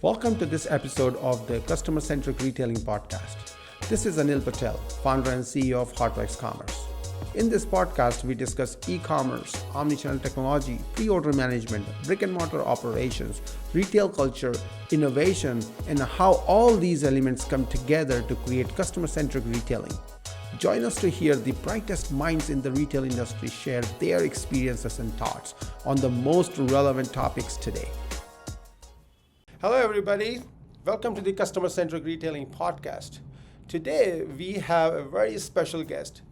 Welcome to this episode of the Customer-Centric Retailing Podcast. This is Anil Patel, founder and CEO of Hotworks Commerce. In this podcast, we discuss e-commerce, omnichannel technology, pre-order management, brick-and-mortar operations, retail culture, innovation, and how all these elements come together to create customer-centric retailing. Join us to hear the brightest minds in the retail industry share their experiences and thoughts on the most relevant topics today. Hello, everybody. Welcome to the Customer-Centric Retailing Podcast. Today, we have a very special guest,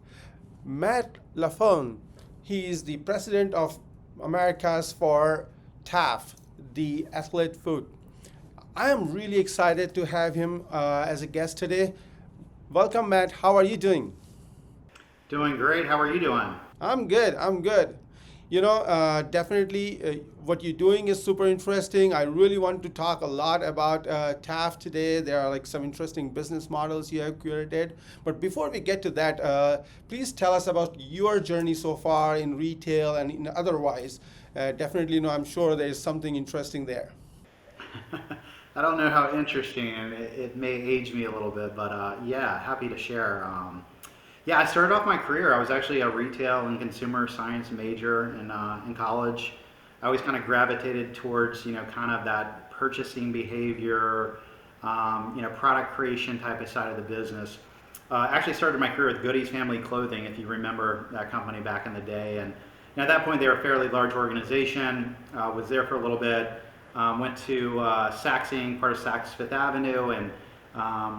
Matt Lafone. He is the president of Americas for TAF, the athlete food. I am really excited to have him as a guest today. Welcome, Matt. How are you doing? Doing great. How are you doing? I'm good. Definitely what you're doing is super interesting. I really want to talk a lot about TAF today. There are some interesting business models you have curated. But before we get to that, please tell us about your journey so far in retail and in otherwise. Definitely, I'm sure there is something interesting there. I don't know how interesting, and it may age me a little bit, but happy to share. I started off my career. I was actually a retail and consumer science major in college. I always kind of gravitated towards, kind of that purchasing behavior, product creation type of side of the business. Actually started my career with Goody's Family Clothing, if you remember that company back in the day. And at that point, they were a fairly large organization. Was there for a little bit. Went to Saks Inc., part of Saks Fifth Avenue, and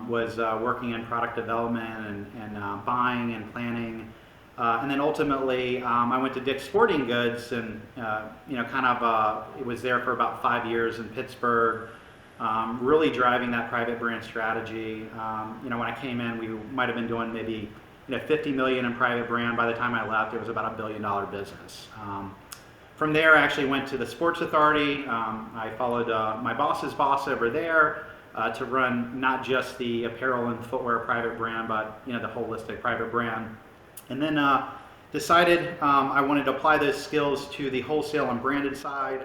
was working in product development and buying and planning. And then ultimately, I went to Dick's Sporting Goods and, it was there for about 5 years in Pittsburgh, really driving that private brand strategy. When I came in, we might have been doing maybe 50 million in private brand. By the time I left, it was about $1 billion business. From there, I actually went to the Sports Authority. I followed my boss's boss over there to run not just the apparel and footwear private brand, but the holistic private brand. And then decided I wanted to apply those skills to the wholesale and branded side.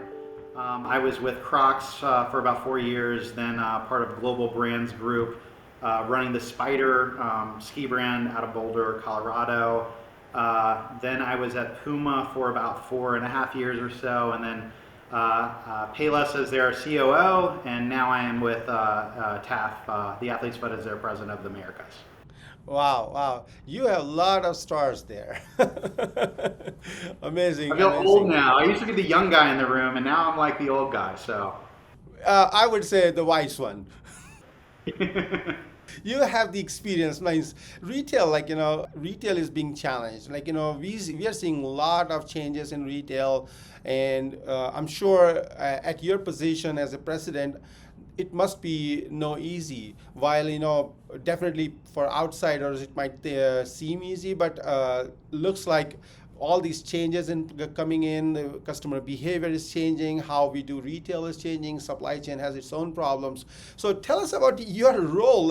I was with Crocs for about 4 years, then part of Global Brands Group, running the Spider ski brand out of Boulder, Colorado. Then I was at Puma for about 4.5 years or so, and then Payless as their COO, and now I am with TAF, the Athlete's Foot, as their president of the Americas. Wow. You have a lot of stars there. Amazing. I feel old now. I used to be the young guy in the room, and now I'm like the old guy, so. I would say the wise one. You have the experience. Retail, retail is being challenged. We are seeing a lot of changes in retail, and I'm sure at your position as a president, it must be no easy. While, definitely for outsiders, it might seem easy, but looks like all these changes coming in, the customer behavior is changing, how we do retail is changing, supply chain has its own problems. So tell us about your role,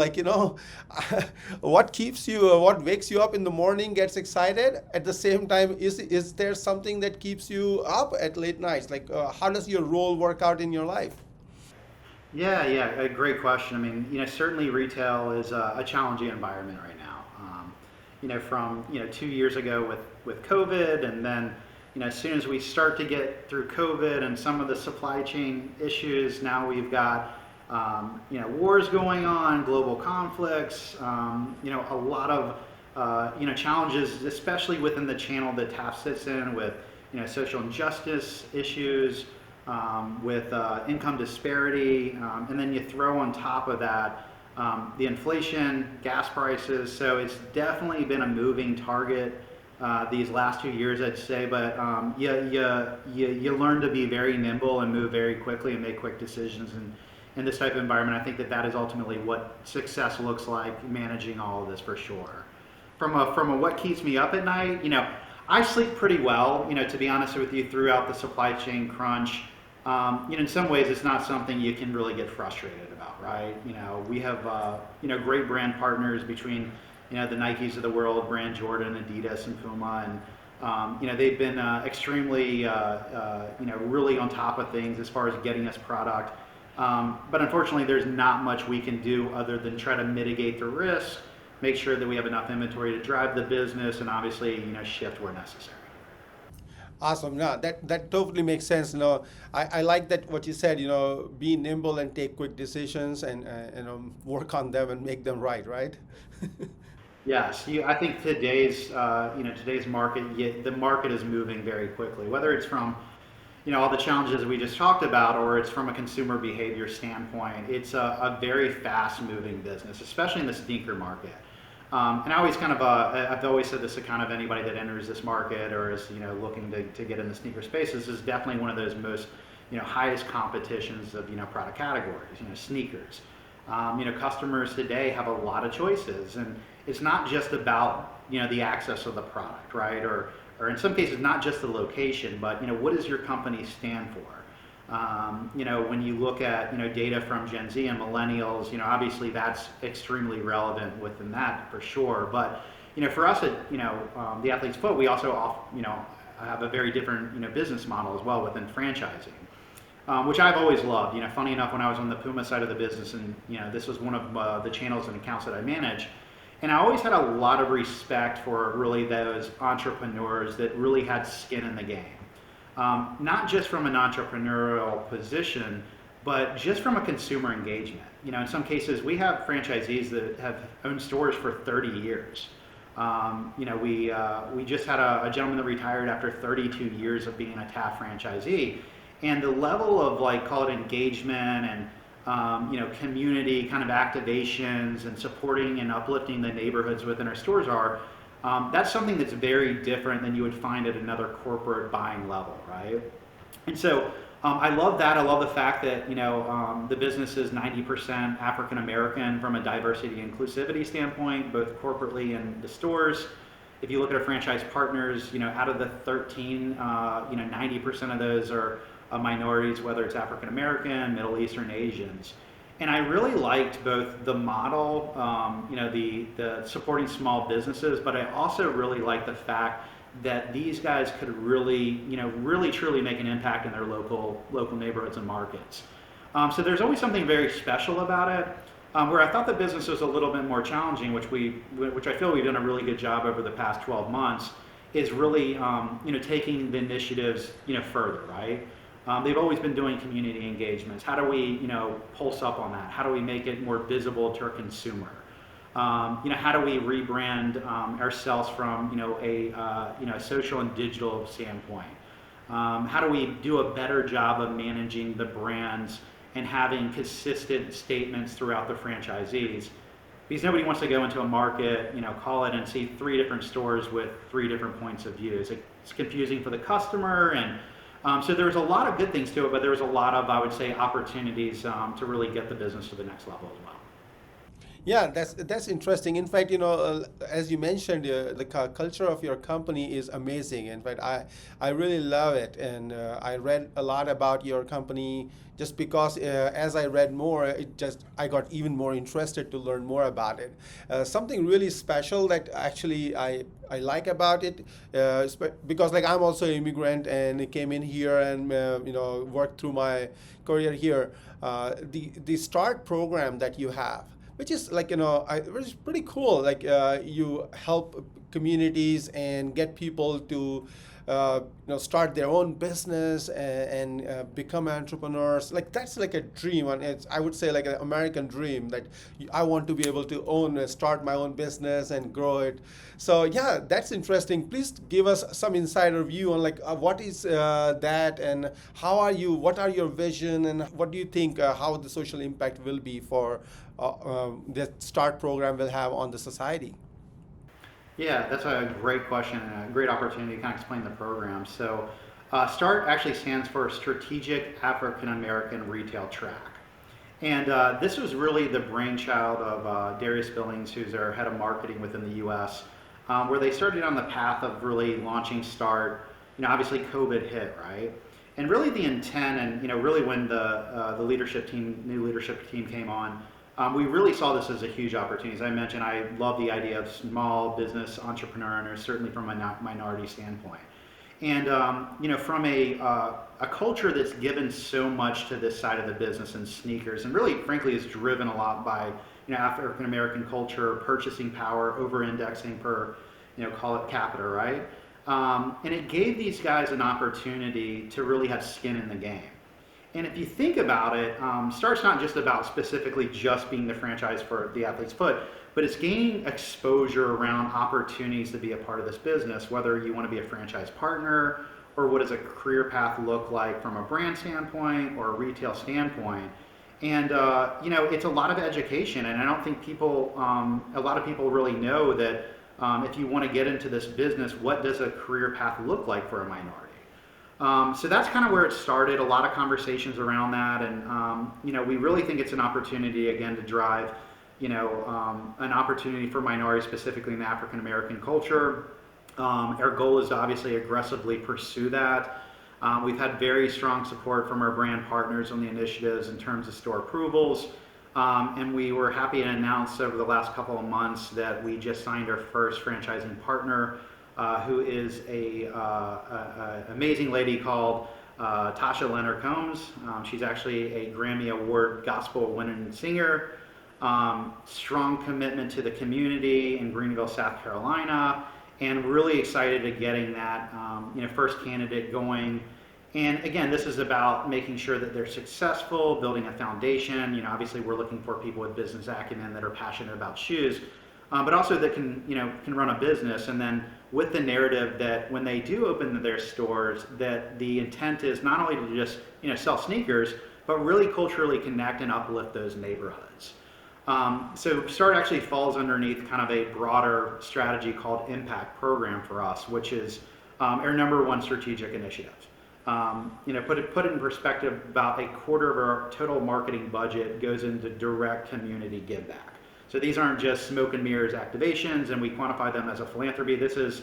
what keeps you, what wakes you up in the morning, gets excited. At the same time, is there something that keeps you up at late nights? How does your role work out in your life? Yeah, a great question. Certainly retail is a challenging environment right now. From 2 years ago with COVID, and then as soon as we start to get through COVID and some of the supply chain issues, now we've got wars going on, global conflicts, a lot of challenges, especially within the channel that TAF sits in, with social injustice issues, with income disparity, and then you throw on top of that the inflation, gas prices. So it's definitely been a moving target these last 2 years, I'd say. But you learn to be very nimble and move very quickly and make quick decisions. And in this type of environment, I think that is ultimately what success looks like, managing all of this for sure. From a what keeps me up at night, I sleep pretty well, to be honest with you, throughout the supply chain crunch. In some ways, it's not something you can really get frustrated about, right? We have, great brand partners between, the Nikes of the world, brand Jordan, Adidas, and Puma, and they've been extremely, really on top of things as far as getting us product. But unfortunately, there's not much we can do other than try to mitigate the risk, make sure that we have enough inventory to drive the business, and obviously, shift where necessary. Awesome. No, that totally makes sense. I like that what you said. Be nimble and take quick decisions, and work on them and make them right. Right. Yes, I think today's market, the market is moving very quickly. Whether it's from all the challenges we just talked about, or it's from a consumer behavior standpoint, it's a very fast moving business, especially in the sneaker market. And I've always said this to kind of anybody that enters this market or is looking to get in the sneaker space. This is definitely one of those most highest competitions of product categories. Sneakers. Customers today have a lot of choices, and it's not just about the access of the product, right? Or in some cases, not just the location, but what does your company stand for? When you look at data from Gen Z and millennials, obviously that's extremely relevant within that for sure. But for us at the Athlete's Foot, we also have a very different business model as well within franchising, which I've always loved. Funny enough, when I was on the Puma side of the business, and this was one of the channels and accounts that I manage. And I always had a lot of respect for really those entrepreneurs that really had skin in the game. Not just from an entrepreneurial position, but just from a consumer engagement. In some cases, we have franchisees that have owned stores for 30 years. We just had a gentleman that retired after 32 years of being a TAF franchisee, and the level of call it engagement and community kind of activations and supporting and uplifting the neighborhoods within our stores that's something that's very different than you would find at another corporate buying level, right? And so I love that. I love the fact that the business is 90% African American from a diversity and inclusivity standpoint, both corporately and the stores. If you look at our franchise partners, out of the 13, 90% of those are minorities, whether it's African American, Middle Eastern, Asians. And I really liked both the model, the supporting small businesses, but I also really liked the fact that these guys could really, really truly make an impact in their local neighborhoods and markets. So there's always something very special about it. Where I thought the business was a little bit more challenging, which I feel we've done a really good job over the past 12 months, is really taking the initiatives further, right? They've always been doing community engagements. How do we pulse up on that? How do we make it more visible to our consumer? How do we rebrand ourselves from a social and digital standpoint? How do we do a better job of managing the brands and having consistent statements throughout the franchisees? Because nobody wants to go into a market, call it, and see 3 different stores with 3 different points of view. It's confusing for the customer, and so there was a lot of good things to it, but there was a lot of, I would say, opportunities to really get the business to the next level as well. Yeah, that's interesting. In fact, as you mentioned, the culture of your company is amazing. In fact, I really love it, and I read a lot about your company just because as I read more, I got even more interested to learn more about it. Something really special that actually I like about it, because I'm also an immigrant and came in here and worked through my career here. The START program that you have, which is which is pretty cool. You help communities and get people to start their own business and become entrepreneurs. That's like a dream, and it's, I would say, like an American dream that I want to be able to start my own business and grow it. So yeah, that's interesting. Please give us some insider view on what is that, and what are your vision, and what do you think how the social impact will be for the START program will have on the society? Yeah, that's a great question and a great opportunity to kind of explain the program. So, START actually stands for Strategic African American Retail Track. And this was really the brainchild of Darius Billings, who's our head of marketing within the US, where they started on the path of really launching START. Obviously COVID hit, right? And really the intent, and really when the new leadership team came on, we really saw this as a huge opportunity. As I mentioned, I love the idea of small business entrepreneur owners, certainly from a minority standpoint. And from a culture that's given so much to this side of the business and sneakers, and really, frankly, is driven a lot by African American culture, purchasing power, over-indexing per call it capita, right? And it gave these guys an opportunity to really have skin in the game. And if you think about it, Start's not just about specifically just being the franchise for the athlete's foot, but it's gaining exposure around opportunities to be a part of this business, whether you want to be a franchise partner or what does a career path look like from a brand standpoint or a retail standpoint. And it's a lot of education, and I don't think a lot of people really know that if you want to get into this business, what does a career path look like for a minority? So that's kind of where it started. A lot of conversations around that, and we really think it's an opportunity again to drive, an opportunity for minorities, specifically in the African American culture. Our goal is to obviously aggressively pursue that. We've had very strong support from our brand partners on the initiatives in terms of store approvals. And we were happy to announce over the last couple of months that we just signed our first franchising partner, who is a amazing lady called Tasha Leonard Combs. She's actually a Grammy Award gospel winning singer. Strong commitment to the community in Greenville, South Carolina, and really excited to getting that first candidate going. And again, this is about making sure that they're successful, building a foundation. Obviously we're looking for people with business acumen that are passionate about shoes, but also that can run a business. And then with the narrative that when they do open their stores, that the intent is not only to just sell sneakers, but really culturally connect and uplift those neighborhoods. So Start actually falls underneath kind of a broader strategy called Impact Program for us, which is our number one strategic initiative. Put it in perspective, about a quarter of our total marketing budget goes into direct community give back. So these aren't just smoke and mirrors activations, and we quantify them as a philanthropy. This is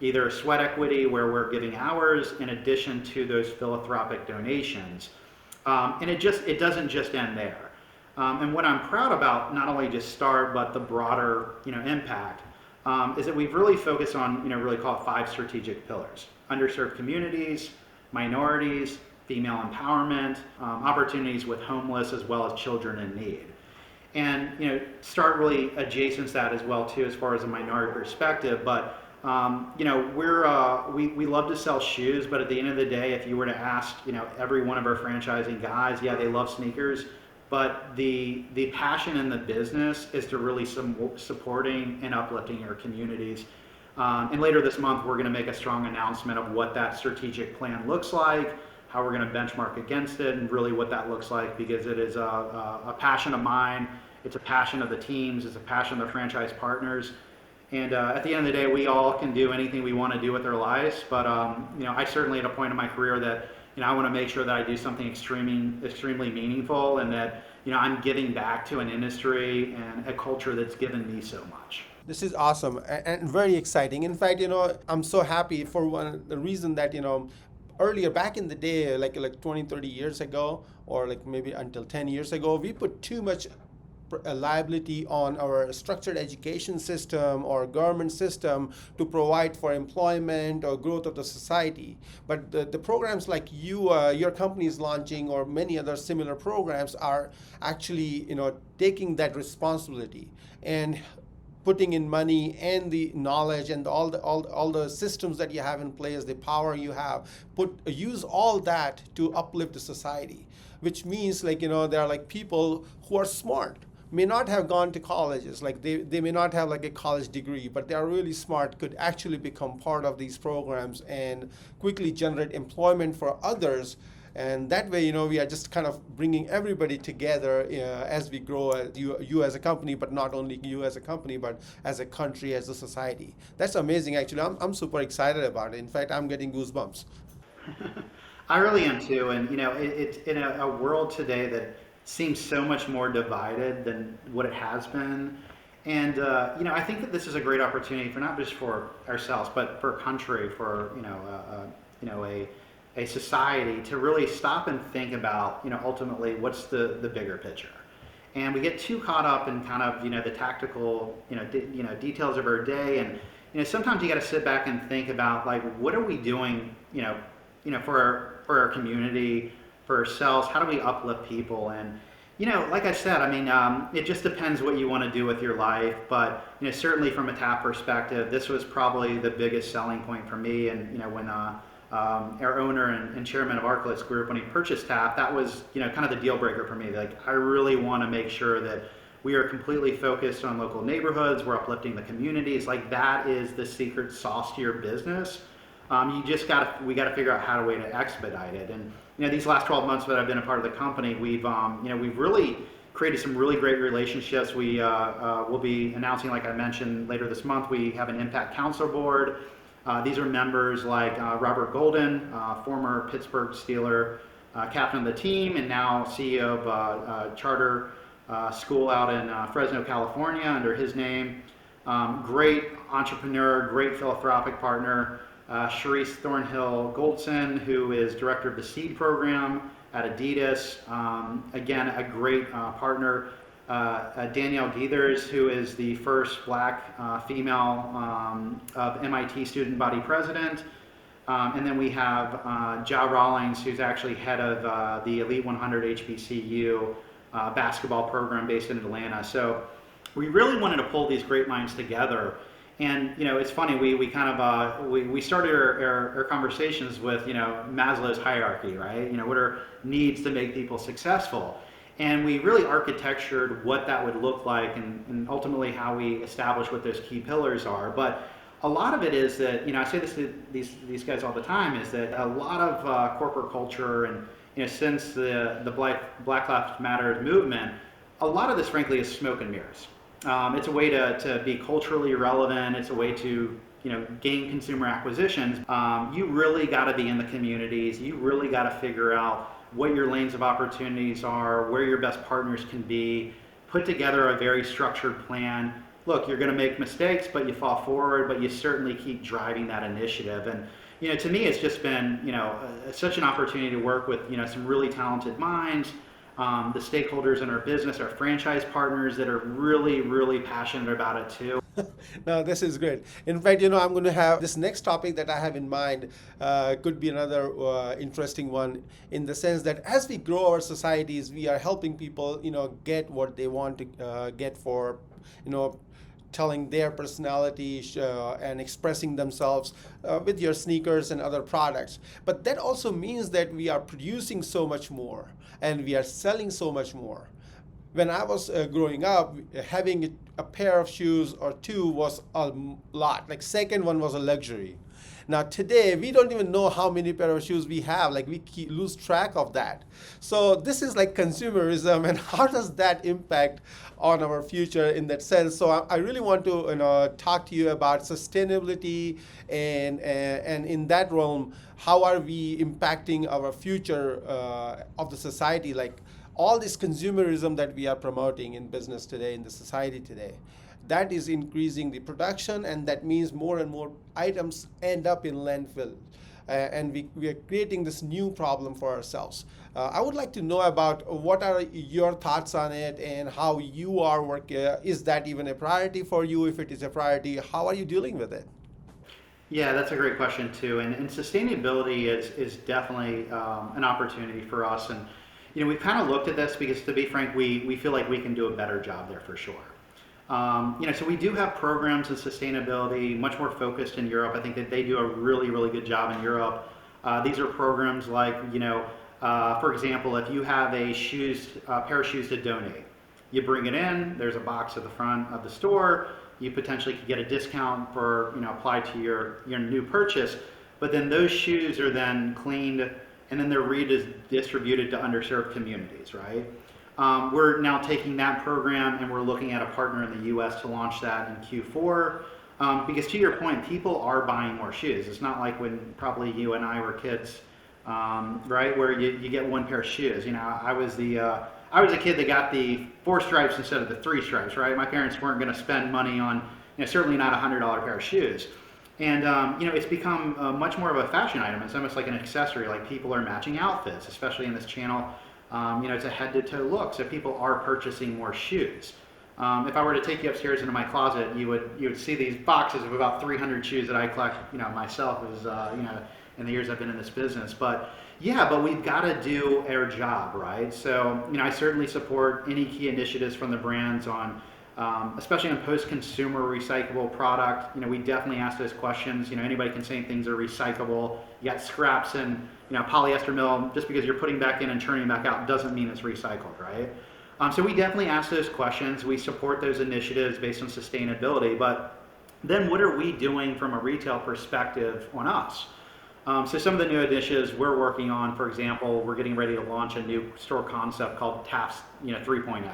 either sweat equity, where we're giving ours in addition to those philanthropic donations. And it doesn't just end there. And what I'm proud about, not only just Start, but the broader impact, is that we've really focused on really call it 5 strategic pillars: underserved communities, minorities, female empowerment, opportunities with homeless, as well as children in need. And Start really adjacents that as well too, as far as a minority perspective. But we love to sell shoes, but at the end of the day, if you were to ask every one of our franchising guys, yeah, they love sneakers, but the passion in the business is to really supporting and uplifting our communities. And later this month, we're going to make a strong announcement of what that strategic plan looks like, how we're going to benchmark against it, and really what that looks like, because it is a passion of mine. It's a passion of the teams. It's a passion of the franchise partners. And at the end of the day, we all can do anything we want to do with our lives. But I certainly at a point in my career that I want to make sure that I do something extremely meaningful, and that I'm giving back to an industry and a culture that's given me so much. This is awesome and very exciting. In fact, I'm so happy for the reason that, earlier back in the day, like 20, 30 years ago, or like maybe until 10 years ago, we put too much liability on our structured education system or government system to provide for employment or growth of the society. But the programs like your company is launching, or many other similar programs, are actually taking that responsibility and putting in money and the knowledge and all the systems that you have in place, the power you have, use all that to uplift the society. Which means there are people who are smart, may not have gone to colleges, they may not have a college degree, but they are really smart, could actually become part of these programs and quickly generate employment for others. And that way, we are just kind of bringing everybody together as we grow, you as a company, but not only you as a company, but as a country, as a society. That's amazing, actually. I'm super excited about it. In fact, I'm getting goosebumps. I really am too. And, it's in a world today that seems so much more divided than what it has been. And, I think that this is a great opportunity for not just for ourselves, but for a country, for, a society to really stop and think about, ultimately what's the bigger picture. And we get too caught up in kind of, the tactical, details of our day. And, sometimes you got to sit back and think about like, what are we doing, for our community, for ourselves? How do we uplift people? And like I said, I mean, it just depends what you want to do with your life. But certainly from a tap perspective, this was probably the biggest selling point for me. And when our owner and chairman of Arclist Group, when he purchased Tap, that was kind of the deal breaker for me. Like, I really want to make sure that we are completely focused on local neighborhoods. We're uplifting the communities. Like, that is the secret sauce to your business. We got to figure out how to way to expedite it. And these last 12 months that I've been a part of the company, we've really created some really great relationships. We will be announcing, like I mentioned, later this month. We have an Impact Council Board. These are members like Robert Golden, former Pittsburgh Steeler captain of the team, and now CEO of charter school out in Fresno, California, under his name. Great entrepreneur, great philanthropic partner. Sharice Thornhill Goldson, who is director of the Seed program at Adidas. Again, a great partner. Danielle Geethers, who is the first black female of MIT student body president. And then we have Ja Rawlings, who's actually head of the Elite 100 HBCU basketball program based in Atlanta. So we really wanted to pull these great minds together. And it's funny, we kind of we started our conversations with Maslow's hierarchy, right? What are needs to make people successful, and we really architectured what that would look like, and ultimately how we establish what those key pillars are. But a lot of it is that I say this to these guys all the time, is that a lot of corporate culture, and since the Black Lives Matter movement, a lot of this frankly is smoke and mirrors. It's a way to be culturally relevant. It's a way to gain consumer acquisitions. You really got to be in the communities. You really got to figure out what your lanes of opportunities are, where your best partners can be. Put together a very structured plan. Look, you're going to make mistakes, but you fall forward. But you certainly keep driving that initiative. And to me, it's just been such an opportunity to work with some really talented minds. The stakeholders in our business, our franchise partners that are really, really passionate about it too. No, this is great. In fact, I'm going to have this next topic that I have in mind could be another interesting one, in the sense that as we grow our societies, we are helping people, get what they want to get for, telling their personality and expressing themselves with your sneakers and other products. But that also means that we are producing so much more and we are selling so much more. When I was growing up, having a pair of shoes or two was a lot. Like, second one was a luxury. Now today, we don't even know how many pair of shoes we have. Like, we lose track of that. So this is like consumerism, and how does that impact on our future in that sense? So I really want to talk to you about sustainability, and in that realm, how are we impacting our future of the society? Like, all this consumerism that we are promoting in business today, in the society today, that is increasing the production, and that means more and more items end up in landfill. And we are creating this new problem for ourselves. I would like to know about what are your thoughts on it, and how you are working. Is that even a priority for you? If it is a priority, how are you dealing with it? Yeah, that's a great question too. And sustainability is definitely an opportunity for us. And we kind of looked at this because, to be frank, we feel like we can do a better job there for sure. So we do have programs in sustainability, much more focused in Europe. I think that they do a really, really good job in Europe. These are programs like, for example, if you have a pair of shoes to donate, you bring it in, there's a box at the front of the store, you potentially could get a discount for, applied to your new purchase, but then those shoes are then cleaned and then they're redistributed to underserved communities, right? We're now taking that program and we're looking at a partner in the US to launch that in Q4. Because to your point, people are buying more shoes. It's not like when probably you and I were kids, right, where you get one pair of shoes. I was a kid that got the 4 stripes instead of the 3 stripes, right? My parents weren't going to spend money on, certainly not $100 pair of shoes. And it's become much more of a fashion item. It's almost like an accessory. Like, people are matching outfits, especially in this channel. It's a head-to-toe look, so people are purchasing more shoes. If I were to take you upstairs into my closet, you would see these boxes of about 300 shoes that I collect, myself as in the years I've been in this business. But yeah, but we've got to do our job, right? So I certainly support any key initiatives from the brands on, especially on post-consumer recyclable product. We definitely ask those questions. Anybody can say things are recyclable. You got scraps and polyester mill. Just because you're putting back in and turning back out doesn't mean it's recycled, right? So we definitely ask those questions. We support those initiatives based on sustainability. But then what are we doing from a retail perspective on us? So some of the new initiatives we're working on, for example, we're getting ready to launch a new store concept called TAFS 3.0.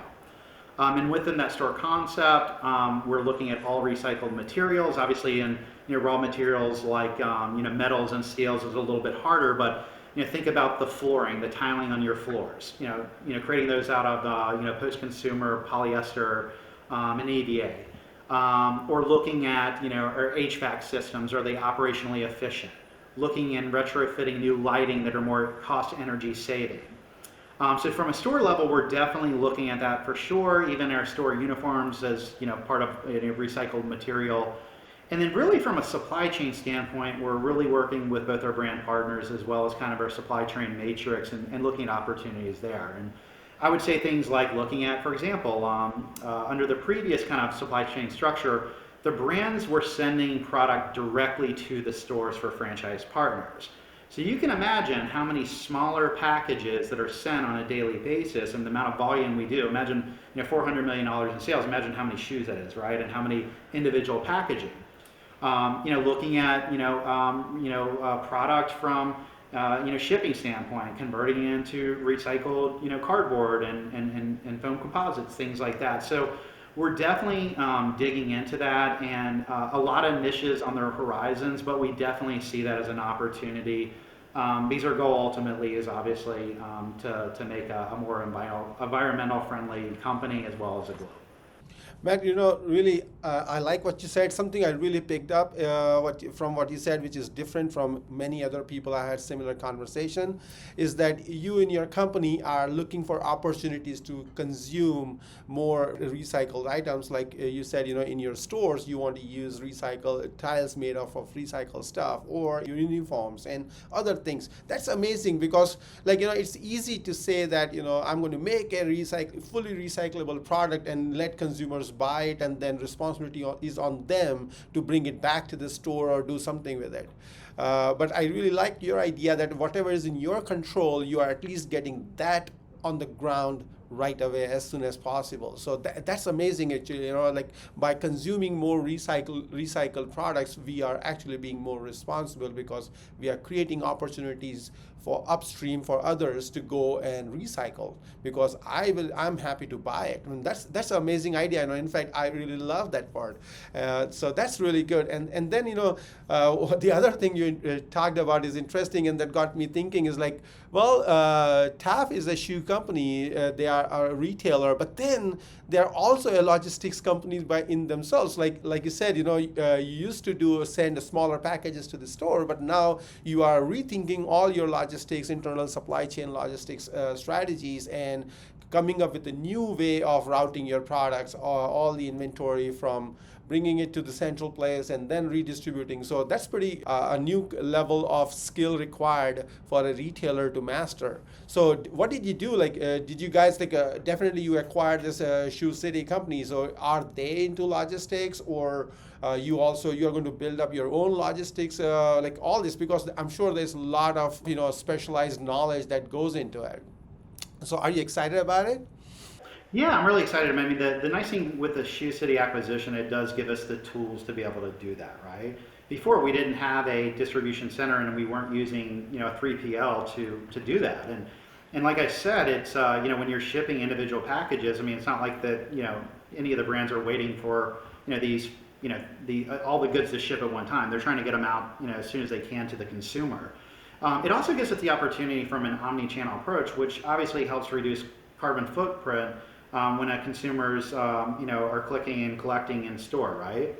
And within that store concept, we're looking at all recycled materials. Obviously, in raw materials like metals and steels is a little bit harder, but think about the flooring, the tiling on your floors. Creating those out of post-consumer polyester and EVA, or looking at our HVAC systems. Are they operationally efficient? Looking and retrofitting new lighting that are more cost energy saving. So from a store level, we're definitely looking at that for sure. Even our store uniforms as part of recycled material. And then really from a supply chain standpoint, we're really working with both our brand partners as well as kind of our supply chain matrix and looking at opportunities there. And I would say things like looking at, for example, under the previous kind of supply chain structure, the brands were sending product directly to the stores for franchise partners. So you can imagine how many smaller packages that are sent on a daily basis and the amount of volume we do. Imagine $400 million in sales. Imagine how many shoes that is, right? And how many individual packaging. Looking at product from shipping standpoint, converting it into recycled cardboard and foam composites, things like that. So we're definitely digging into that, and a lot of niches on their horizons, but we definitely see that as an opportunity. Because our goal ultimately is obviously to make a more environmental friendly company as well as a globe. Matt, really, I like what you said. Something I really picked up from what you said, which is different from many other people I had similar conversation, is that you and your company are looking for opportunities to consume more recycled items. Like you said, in your stores, you want to use recycled tiles made of recycled stuff, or your uniforms and other things. That's amazing because, it's easy to say that, I'm going to make a fully recyclable product and let consumers buy it, and then responsibility is on them to bring it back to the store or do something with it. But I really like your idea that whatever is in your control, you are at least getting that on the ground right away as soon as possible. So that's amazing actually. By consuming more recycled products, we are actually being more responsible because we are creating opportunities for upstream for others to go and recycle, because I'm happy to buy it. That's an amazing idea. In fact, I really love that part. So that's really good. And then the other thing you talked about is interesting, and that got me thinking is TAF is a shoe company. They are a retailer, but then they're also a logistics company in themselves. Like you said, you used to send smaller packages to the store, but now you are rethinking all your logistics, internal supply chain logistics strategies, and coming up with a new way of routing your products, all the inventory from bringing it to the central place and then redistributing. So that's pretty a new level of skill required for a retailer to master. So what did you do? Did you guys definitely you acquired this Shoe City company? So are they into logistics, or you're going to build up your own logistics, all this? Because I'm sure there's a lot of specialized knowledge that goes into it. So are you excited about it? Yeah, I'm really excited. I mean, the nice thing with the Shoe City acquisition, it does give us the tools to be able to do that, right? Before, we didn't have a distribution center, and we weren't using a 3PL to do that. And like I said, it's when you're shipping individual packages, I mean, it's not like that any of the brands are waiting for these all the goods to ship at one time. They're trying to get them out as soon as they can to the consumer. It also gives us the opportunity from an omni-channel approach, which obviously helps reduce carbon footprint when a consumers are clicking and collecting in store, right?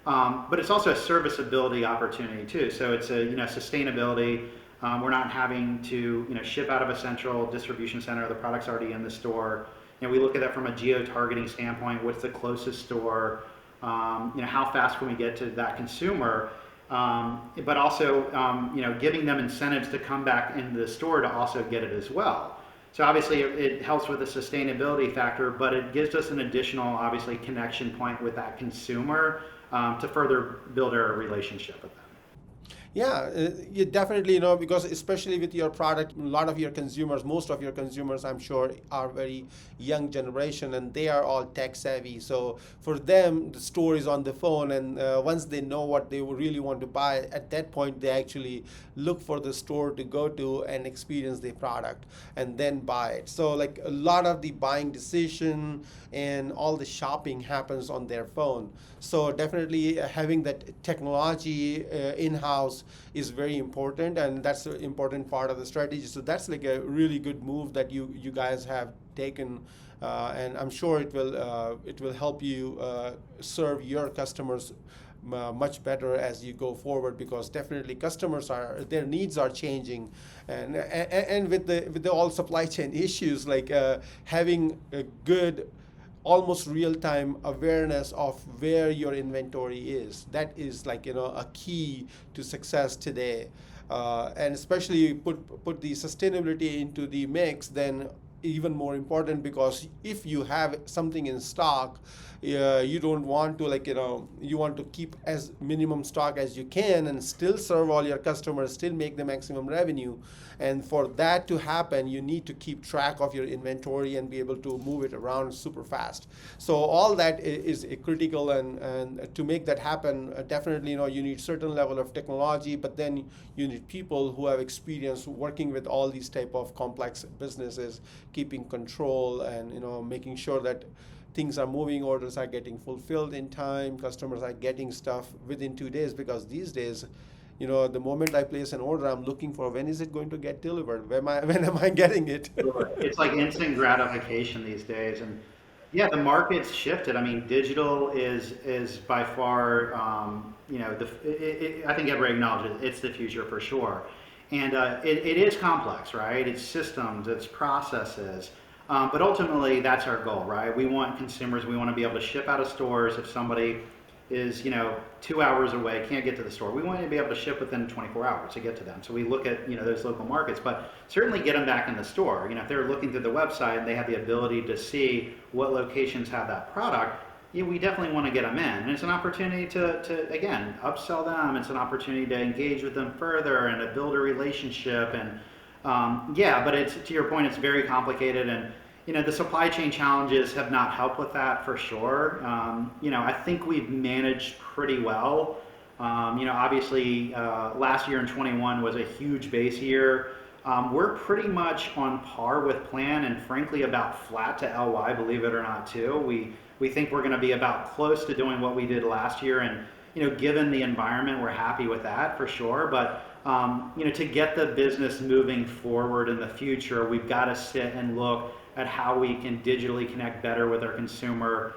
But it's also a serviceability opportunity too. So it's a sustainability. We're not having to ship out of a central distribution center. The product's already in the store. we look at that from a geo-targeting standpoint. What's the closest store? How fast can we get to that consumer? But also, giving them incentives to come back into the store to also get it as well. So obviously it helps with the sustainability factor, but it gives us an additional, obviously, connection point with that consumer to further build our relationship with them. Yeah, you definitely, because especially with your product, a lot of your consumers, most of your consumers, I'm sure, are very young generation and they are all tech savvy. So for them, the store is on the phone, and once they know what they really want to buy, at that point, they actually look for the store to go to and experience the product and then buy it. So like a lot of the buying decision and all the shopping happens on their phone. So definitely having that technology in-house is very important, and that's an important part of the strategy. So that's like a really good move that you guys have taken, and I'm sure it will help you serve your customers much better as you go forward, because definitely customers are, their needs are changing, and with the all supply chain issues, like having a good almost real-time awareness of where your inventory is, that is like a key to success today, and especially put the sustainability into the mix, then even more important, because if you have something in stock, you don't want to, like, you want to keep as minimum stock as you can and still serve all your customers, still make the maximum revenue. And for that to happen, you need to keep track of your inventory and be able to move it around super fast. So all that is critical, and to make that happen, definitely, you need certain level of technology, but then you need people who have experience working with all these type of complex businesses, keeping control, and making sure that things are moving, orders are getting fulfilled in time, customers are getting stuff within 2 days, because these days, the moment I place an order, I'm looking for when is it going to get delivered? When am I getting it? Sure. It's like instant gratification these days, and yeah, the market's shifted. I mean, digital is by far, I think everybody acknowledges it's the future for sure, and it is complex, right? It's systems, it's processes, but ultimately that's our goal, right? We want consumers, we want to be able to ship out of stores if somebody is 2 hours away, can't get to the store. We want to be able to ship within 24 hours to get to them. So we look at those local markets, but certainly get them back in the store. If they're looking through the website and they have the ability to see what locations have that product, we definitely want to get them in. And it's an opportunity to again upsell them. It's an opportunity to engage with them further and to build a relationship. And but it's, to your point, it's very complicated, and the supply chain challenges have not helped with that for sure. I think we've managed pretty well. Obviously, last year in 21 was a huge base year. We're pretty much on par with plan, and frankly about flat to LY, believe it or not, too. We think we're going to be about close to doing what we did last year, and given the environment, we're happy with that for sure. But to get the business moving forward in the future, we've got to sit and look at how we can digitally connect better with our consumer.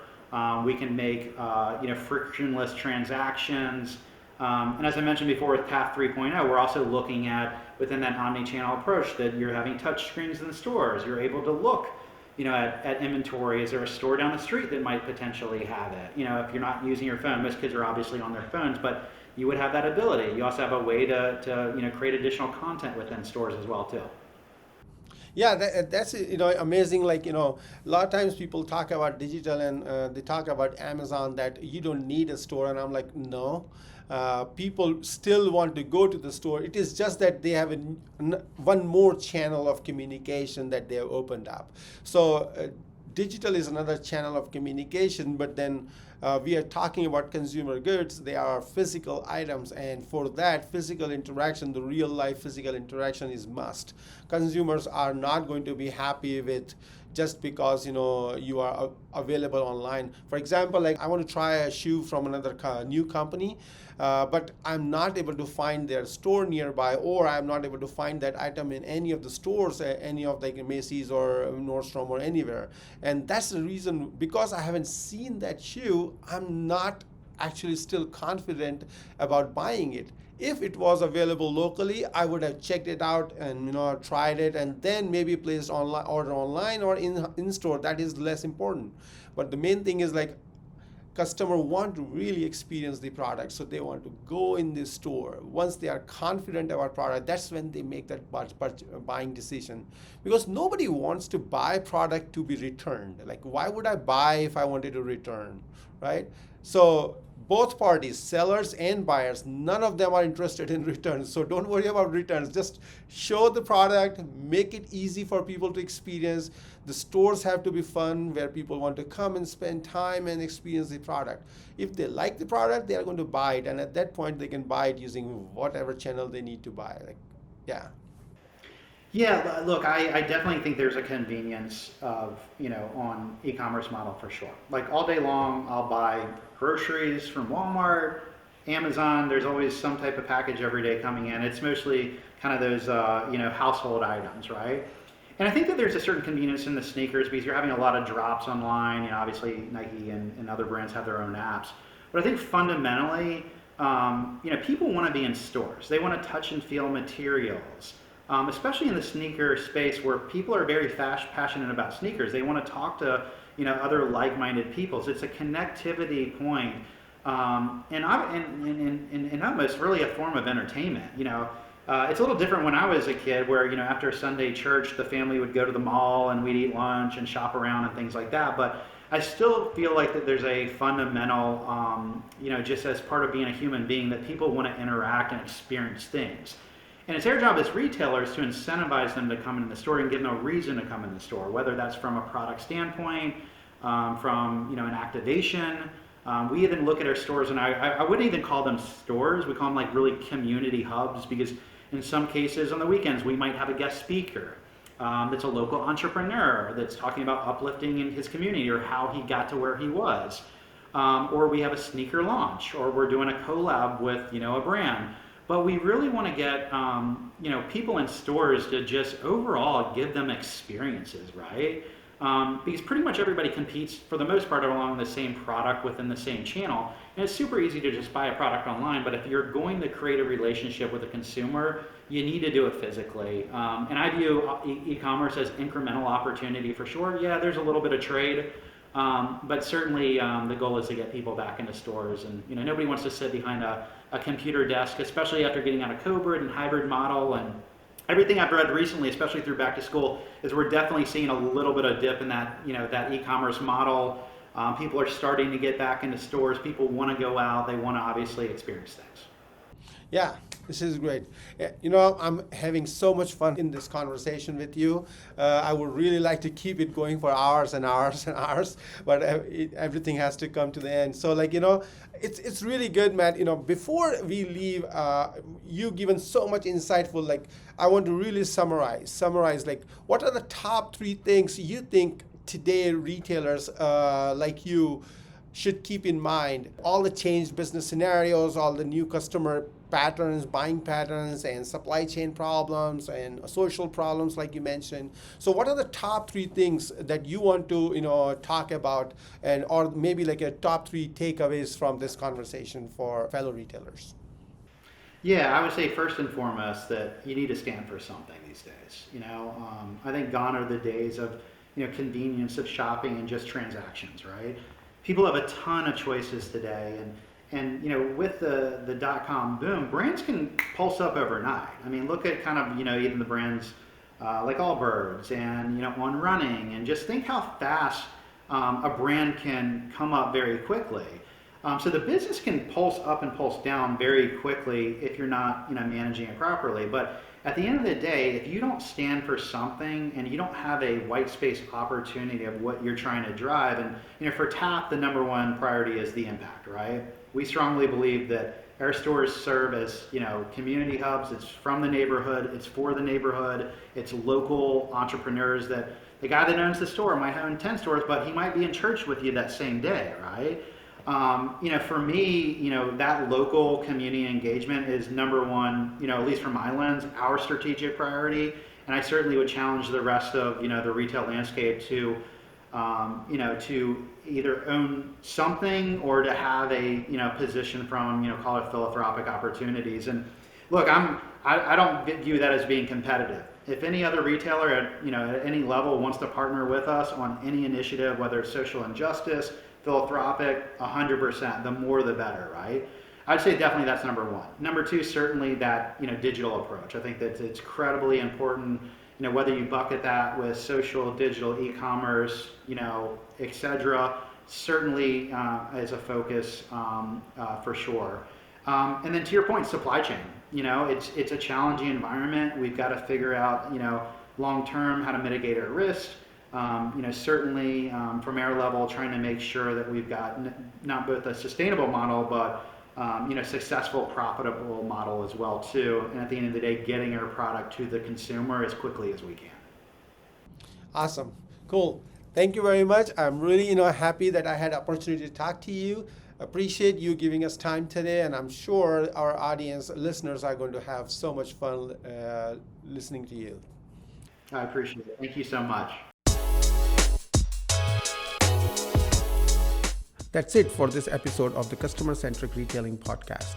We can make frictionless transactions. And as I mentioned before with Path 3.0, we're also looking at, within that omni-channel approach, that you're having touch screens in the stores. You're able to look at inventory. Is there a store down the street that might potentially have it? If you're not using your phone, most kids are obviously on their phones, but you would have that ability. You also have a way to create additional content within stores as well too. Yeah, that's amazing. Like, a lot of times people talk about digital, and they talk about Amazon, that you don't need a store, and I'm like, no. People still want to go to the store. It is just that they have one more channel of communication that they have opened up. So digital is another channel of communication, but then we are talking about consumer goods. They are physical items, and for that physical interaction, the real life physical interaction is must. Consumers are not going to be happy with just because you are available online. For example, like I want to try a shoe from another new company, but I'm not able to find their store nearby, or I'm not able to find that item in any of the stores, any of like Macy's or Nordstrom or anywhere. And that's the reason, because I haven't seen that shoe, I'm not actually still confident about buying it. If it was available locally, I would have checked it out and tried it, and then maybe placed online order online or in store. That is less important. But the main thing is like customer want to really experience the product, so they want to go in the store. Once they are confident about product, that's when they make that buying decision, because nobody wants to buy product to be returned. Like, why would I buy if I wanted to return, right? So both parties, sellers and buyers, none of them are interested in returns. So don't worry about returns. Just show the product, make it easy for people to experience. The stores have to be fun, where people want to come and spend time and experience the product. If they like the product, they are going to buy it, and at that point they can buy it using whatever channel they need to buy. Like, yeah. Yeah, look, I definitely think there's a convenience of, on e-commerce model for sure. Like all day long, I'll buy groceries from Walmart, Amazon. There's always some type of package every day coming in. It's mostly kind of those, household items, right? And I think that there's a certain convenience in the sneakers because you're having a lot of drops online. Obviously Nike and other brands have their own apps. But I think fundamentally, people want to be in stores. They want to touch and feel materials. Especially in the sneaker space where people are very passionate about sneakers. They want to talk to other like-minded people. So it's a connectivity point, and almost really a form of entertainment. It's a little different when I was a kid, where after Sunday church, the family would go to the mall and we'd eat lunch and shop around and things like that. But I still feel like that there's a fundamental, just as part of being a human being, that people want to interact and experience things. And it's our job as retailers to incentivize them to come into the store and give them a reason to come in the store, whether that's from a product standpoint, from an activation. We even look at our stores, and I wouldn't even call them stores. We call them like really community hubs, because in some cases on the weekends we might have a guest speaker that's a local entrepreneur that's talking about uplifting in his community or how he got to where he was. Or we have a sneaker launch, or we're doing a collab with a brand. But we really want to get people in stores to just overall give them experiences, right? Because pretty much everybody competes for the most part along the same product within the same channel. And it's super easy to just buy a product online, but if you're going to create a relationship with a consumer, you need to do it physically. And I view e-commerce as incremental opportunity for sure. Yeah, there's a little bit of trade, but certainly the goal is to get people back into stores. And nobody wants to sit behind a computer desk, especially after getting out of COVID and hybrid model. And everything I've read recently, especially through back to school, is we're definitely seeing a little bit of dip in that that e-commerce model. People are starting to get back into stores. People want to go out. They want to obviously experience things. Yeah, this is great. I'm having so much fun in this conversation with you. I would really like to keep it going for hours and hours and hours, but everything has to come to the end. So, it's really good, Matt. Before we leave, you've given so much insightful. I want to really summarize. What are the top 3 things you think today retailers like you should keep in mind? All the changed business scenarios, all the new customer patterns, buying patterns, and supply chain problems and social problems, like you mentioned. So what are the top 3 things that you want to talk about, and or maybe like a top 3 takeaways from this conversation for fellow retailers? Yeah, I would say first and foremost that you need to stand for something these days. I think gone are the days of convenience of shopping and just transactions, right? People have a ton of choices today, and with the dot-com boom, brands can pulse up overnight. I mean, look at kind of even the brands like Allbirds and On Running, and just think how fast a brand can come up very quickly. So the business can pulse up and pulse down very quickly if you're not managing it properly. But at the end of the day, if you don't stand for something and you don't have a white space opportunity of what you're trying to drive, and for TAP, the number 1 priority is the impact, right? We strongly believe that our stores serve as community hubs. It's from the neighborhood, it's for the neighborhood, it's local entrepreneurs. That the guy that owns the store might own 10 stores, but he might be in church with you that same day, right? For me, that local community engagement is number 1, at least from my lens, our strategic priority. And I certainly would challenge the rest of, the retail landscape to to either own something or to have a, position from, call it philanthropic opportunities. And look, I don't view that as being competitive. If any other retailer at any level wants to partner with us on any initiative, whether it's social injustice, philanthropic, 100%, the more the better, right? I'd say definitely that's number one. Number two, certainly that digital approach. I think that it's incredibly important. Whether you bucket that with social, digital, e-commerce, etc. Certainly is a focus for sure. And then to your point, supply chain. It's a challenging environment. We've got to figure out long term how to mitigate our risk. Certainly from our level, trying to make sure that we've got not both a sustainable model, but successful, profitable model as well too. And at the end of the day, getting our product to the consumer as quickly as we can. Awesome. Cool. Thank you very much. I'm really, happy that I had opportunity to talk to you. Appreciate you giving us time today, and I'm sure our audience, listeners, are going to have so much fun listening to you. I appreciate it. Thank you so much. That's it for this episode of the Customer-Centric Retailing Podcast.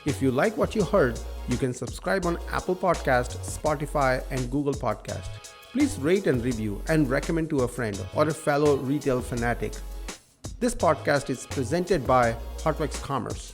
If you like what you heard, you can subscribe on Apple Podcast, Spotify, and Google Podcast. Please rate and review and recommend to a friend or a fellow retail fanatic. This podcast is presented by Hotworks Commerce.